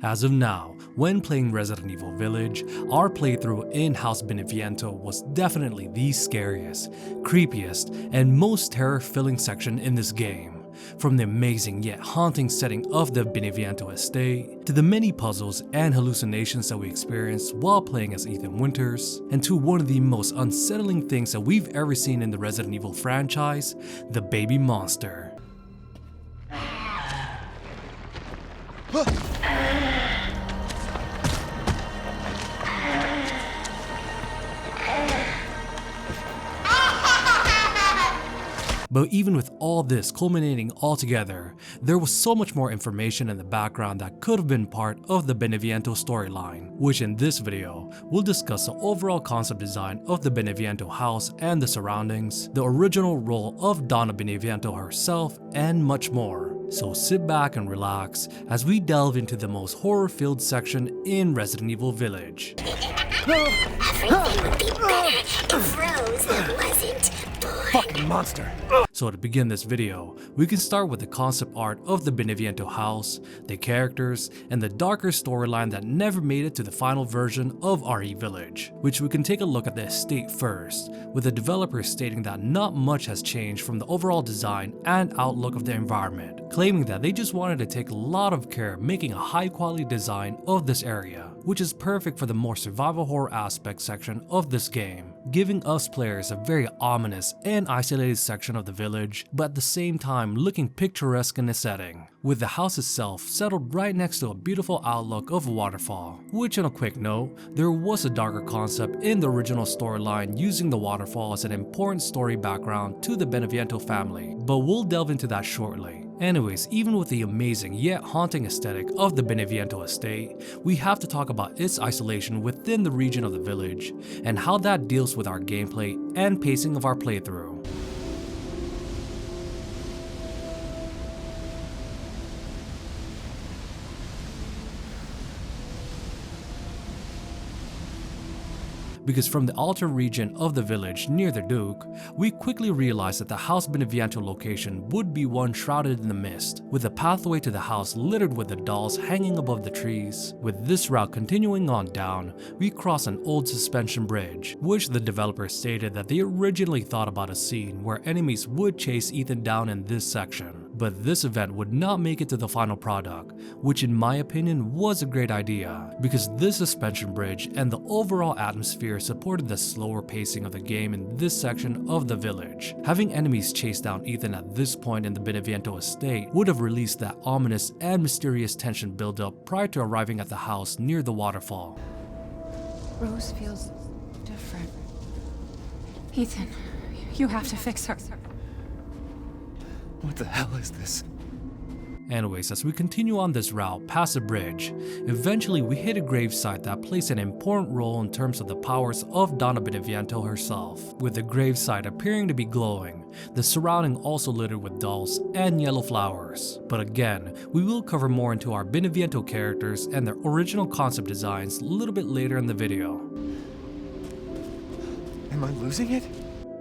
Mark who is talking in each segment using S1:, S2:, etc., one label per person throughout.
S1: As of now, when playing Resident Evil Village, our playthrough in House Beneviento was definitely the scariest, creepiest, and most terror-filling section in this game. From the amazing yet haunting setting of the Beneviento estate, to the many puzzles and hallucinations that we experienced while playing as Ethan Winters, and to one of the most unsettling things that we've ever seen in the Resident Evil franchise, the baby monster. But even with all this culminating all together, there was so much more information in the background that could have been part of the Beneviento storyline, which in this video, we'll discuss the overall concept design of the Beneviento house and the surroundings, the original role of Donna Beneviento herself, and much more. So sit back and relax as we delve into the most horror-filled section in Resident Evil Village.
S2: Everything would be better if Rose wasn't born.
S3: Fucking monster.
S1: So to begin this video, we can start with the concept art of the Beneviento house, the characters, and the darker storyline that never made it to the final version of RE Village, which we can take a look at the estate first, with the developer stating that not much has changed from the overall design and outlook of the environment, claiming that they just wanted to take a lot of care making a high quality design of this area, which is perfect for the more survival horror aspect section of this game, giving us players a very ominous and isolated section of the village, but at the same time looking picturesque in the setting, with the house itself settled right next to a beautiful outlook of a waterfall, which on a quick note, there was a darker concept in the original storyline using the waterfall as an important story background to the Beneviento family, but we'll delve into that shortly. Anyways, even with the amazing yet haunting aesthetic of the Beneviento estate, we have to talk about its isolation within the region of the village, and how that deals with our gameplay and pacing of our playthrough. Because from the altar region of the village near the DeVuH, we quickly realized that the House Beneviento location would be one shrouded in the mist, with the pathway to the house littered with the dolls hanging above the trees. With this route continuing on down, we cross an old suspension bridge, which the developer stated that they originally thought about a scene where enemies would chase Ethan down in this section. But this event would not make it to the final product, which in my opinion was a great idea, because this suspension bridge and the overall atmosphere supported the slower pacing of the game in this section of the village. Having enemies chase down Ethan at this point in the Beneviento estate would have released that ominous and mysterious tension buildup prior to arriving at the house near the waterfall.
S4: Rose feels different. Ethan, you have to fix her.
S3: What the hell is this?
S1: Anyways, as we continue on this route past the bridge, eventually we hit a gravesite that plays an important role in terms of the powers of Donna Beneviento herself, with the gravesite appearing to be glowing, the surrounding also littered with dolls and yellow flowers. But again, we will cover more into our Beneviento characters and their original concept designs a little bit later in the video.
S3: Am I losing it?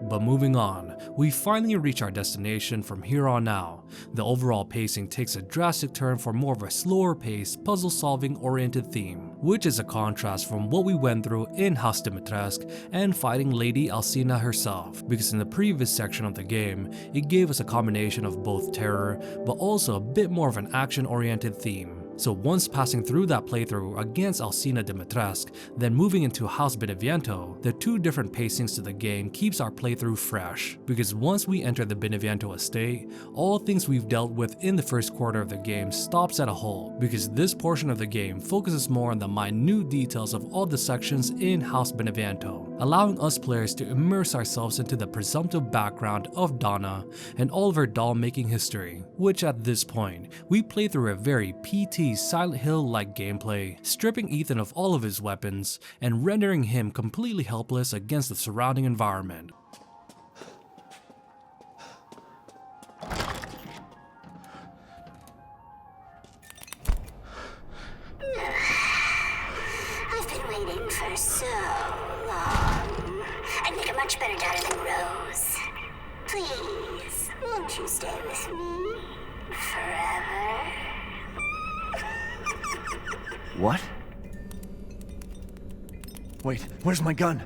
S1: But moving on, we finally reach our destination from here on out. The overall pacing takes a drastic turn for more of a slower paced, puzzle solving oriented theme, which is a contrast from what we went through in House Dimitrescu and fighting Lady Alcina herself, because in the previous section of the game, it gave us a combination of both terror, but also a bit more of an action oriented theme. So once passing through that playthrough against Alcina Dimitrescu, then moving into House Beneviento, the two different pacings to the game keeps our playthrough fresh, because once we enter the Beneviento estate, all things we've dealt with in the first quarter of the game stops at a halt, because this portion of the game focuses more on the minute details of all the sections in House Beneviento, allowing us players to immerse ourselves into the presumptive background of Donna and all of her doll making history, which at this point, we play through a very PT Silent Hill-like gameplay, stripping Ethan of all of his weapons and rendering him completely helpless against the surrounding environment.
S2: I've been waiting for so long. I'd make a much better daughter than Rose. Please, won't you stay with me forever?
S3: What? Wait, where's my gun?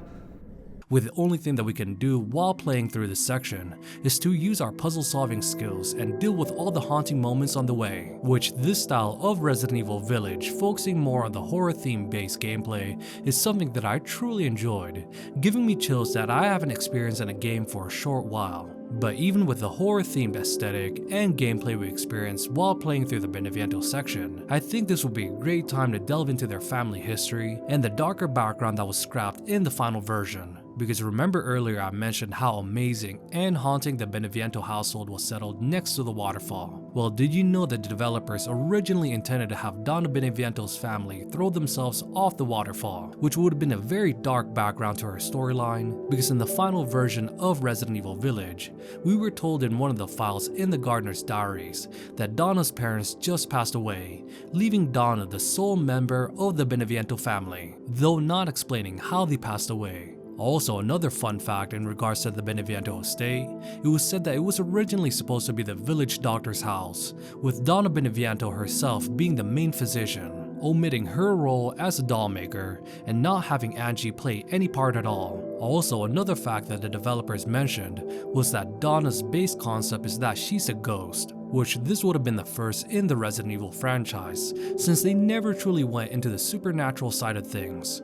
S1: With the only thing that we can do while playing through this section is to use our puzzle solving skills and deal with all the haunting moments on the way, which this style of Resident Evil Village, focusing more on the horror theme based gameplay, is something that I truly enjoyed, giving me chills that I haven't experienced in a game for a short while. But even with the horror themed aesthetic and gameplay we experienced while playing through the Beneviento section, I think this would be a great time to delve into their family history and the darker background that was scrapped in the final version. Because remember earlier I mentioned how amazing and haunting the Beneviento household was settled next to the waterfall? Well, did you know that the developers originally intended to have Donna Beneviento's family throw themselves off the waterfall, which would have been a very dark background to her storyline? Because in the final version of Resident Evil Village, we were told in one of the files in the gardener's diaries that Donna's parents just passed away, leaving Donna the sole member of the Beneviento family, though not explaining how they passed away. Also, another fun fact in regards to the Beneviento estate, it was said that it was originally supposed to be the village doctor's house, with Donna Beneviento herself being the main physician, omitting her role as a doll maker and not having Angie play any part at all. Also, another fact that the developers mentioned was that Donna's base concept is that she's a ghost, which this would have been the first in the Resident Evil franchise, since they never truly went into the supernatural side of things.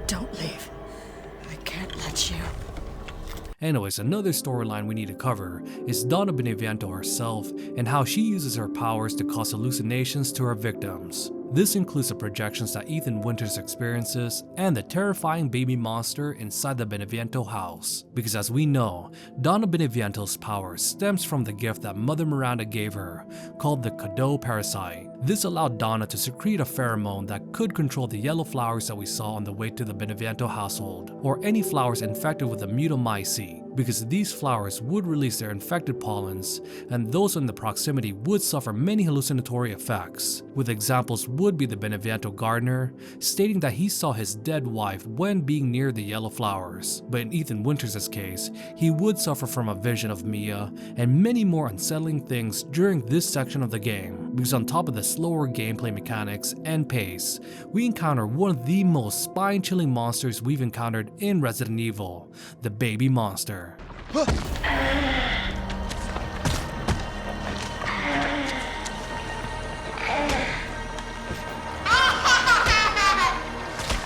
S5: Don't leave. I can't let you.
S1: Anyways, another storyline we need to cover is Donna Beneviento herself and how she uses her powers to cause hallucinations to her victims. This includes the projections that Ethan Winters experiences and the terrifying baby monster inside the Beneviento house. Because as we know, Donna Beneviento's power stems from the gift that Mother Miranda gave her, called the Cadeau parasite. This allowed Donna to secrete a pheromone that could control the yellow flowers that we saw on the way to the Beneviento household, or any flowers infected with the mutomycete, because these flowers would release their infected pollens, and those in the proximity would suffer many hallucinatory effects, with examples would be the Beneviento gardener, stating that he saw his dead wife when being near the yellow flowers, but in Ethan Winters' case, he would suffer from a vision of Mia, and many more unsettling things during this section of the game, because on top of the slower gameplay mechanics and pace, we encounter one of the most spine-chilling monsters we've encountered in Resident Evil, the baby monster.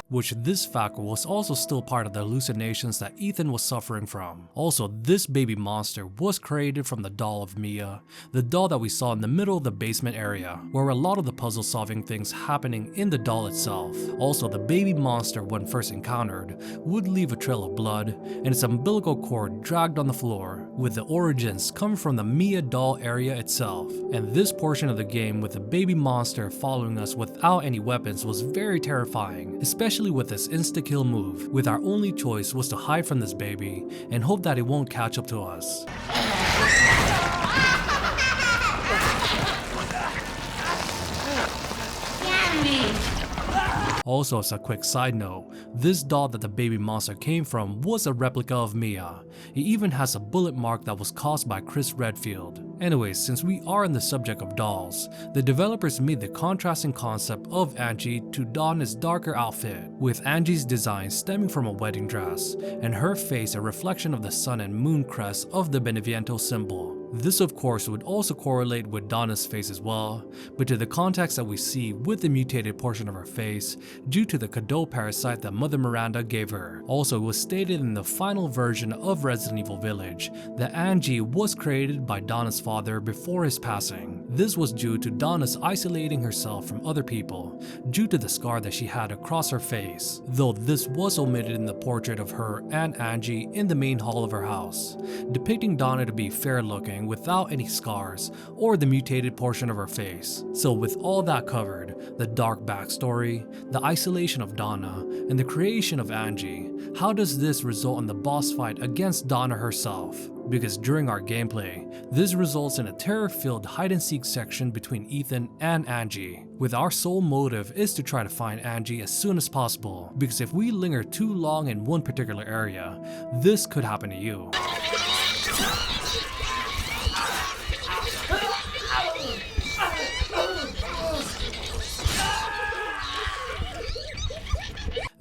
S1: Which this fact was also still part of the hallucinations that Ethan was suffering from. Also, this baby monster was created from the doll of Mia, the doll that we saw in the middle of the basement area, where a lot of the puzzle solving things happening in the doll itself. Also, the baby monster when first encountered would leave a trail of blood and its umbilical cord dragged on the floor, with the origins coming from the Mia doll area itself. And this portion of the game with the baby monster following us without any weapons was very terrifying, especially with this insta-kill move, with our only choice was to hide from this baby and hope that it won't catch up to us. Also, as a quick side note, this doll that the baby monster came from was a replica of Mia. It even has a bullet mark that was caused by Chris Redfield. Anyways, since we are in the subject of dolls, the developers made the contrasting concept of Angie to Donna's darker outfit, with Angie's design stemming from a wedding dress, and her face a reflection of the sun and moon crest of the Beneviento symbol. This of course would also correlate with Donna's face as well, but to the context that we see with the mutated portion of her face due to the Cadeau parasite that Mother Miranda gave her. Also, it was stated in the final version of Resident Evil Village that Angie was created by Donna's father before his passing. This was due to Donna's isolating herself from other people due to the scar that she had across her face, though this was omitted in the portrait of her and Angie in the main hall of her house, depicting Donna to be fair looking without any scars or the mutated portion of her face. So with all that covered, the dark backstory, the isolation of Donna, and the creation of Angie, how does this result in the boss fight against Donna herself? Because during our gameplay, this results in a terror-filled hide-and-seek section between Ethan and Angie, with our sole motive is to try to find Angie as soon as possible, because if we linger too long in one particular area, this could happen to you.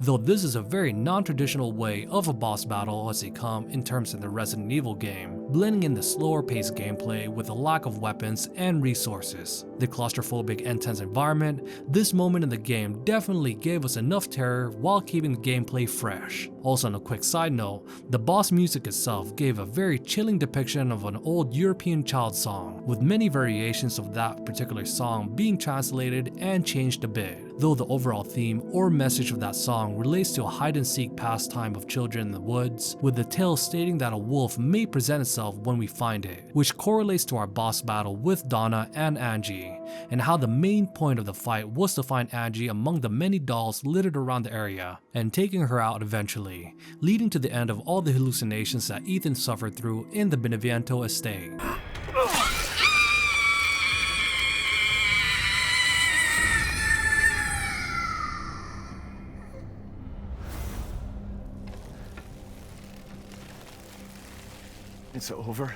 S1: though this is a very non-traditional way of a boss battle as they come in terms of the Resident Evil game, blending in the slower paced gameplay with a lack of weapons and resources. The claustrophobic and tense environment, this moment in the game definitely gave us enough terror while keeping the gameplay fresh. Also on a quick side note, the boss music itself gave a very chilling depiction of an old European child song, with many variations of that particular song being translated and changed a bit, though the overall theme or message of that song relates to a hide-and-seek pastime of children in the woods, with the tale stating that a wolf may present itself when we find it, which correlates to our boss battle with Donna and Angie, and how the main point of the fight was to find Angie among the many dolls littered around the area, and taking her out eventually, leading to the end of all the hallucinations that Ethan suffered through in the Beneviento estate.
S3: It's over.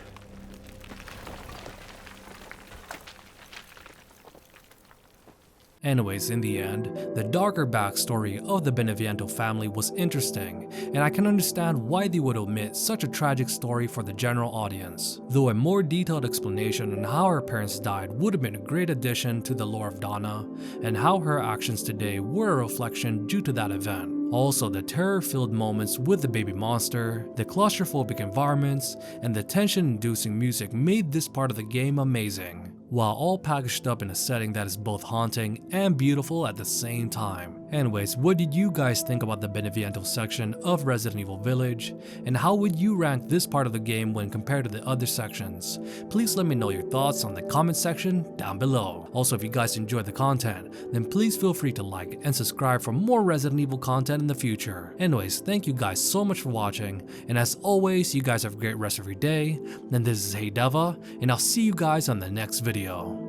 S1: Anyways, in the end, the darker backstory of the Beneviento family was interesting, and I can understand why they would omit such a tragic story for the general audience, though a more detailed explanation on how her parents died would have been a great addition to the lore of Donna, and how her actions today were a reflection due to that event. Also, the terror-filled moments with the baby monster, the claustrophobic environments, and the tension-inducing music made this part of the game amazing, while all packaged up in a setting that is both haunting and beautiful at the same time. Anyways, what did you guys think about the Beneviento section of Resident Evil Village, and how would you rank this part of the game when compared to the other sections? Please let me know your thoughts on the comment section down below. Also, if you guys enjoyed the content, then please feel free to like and subscribe for more Resident Evil content in the future. Anyways, thank you guys so much for watching, and as always, you guys have a great rest of your day, and this is Hey DeVuH, and I'll see you guys on the next video.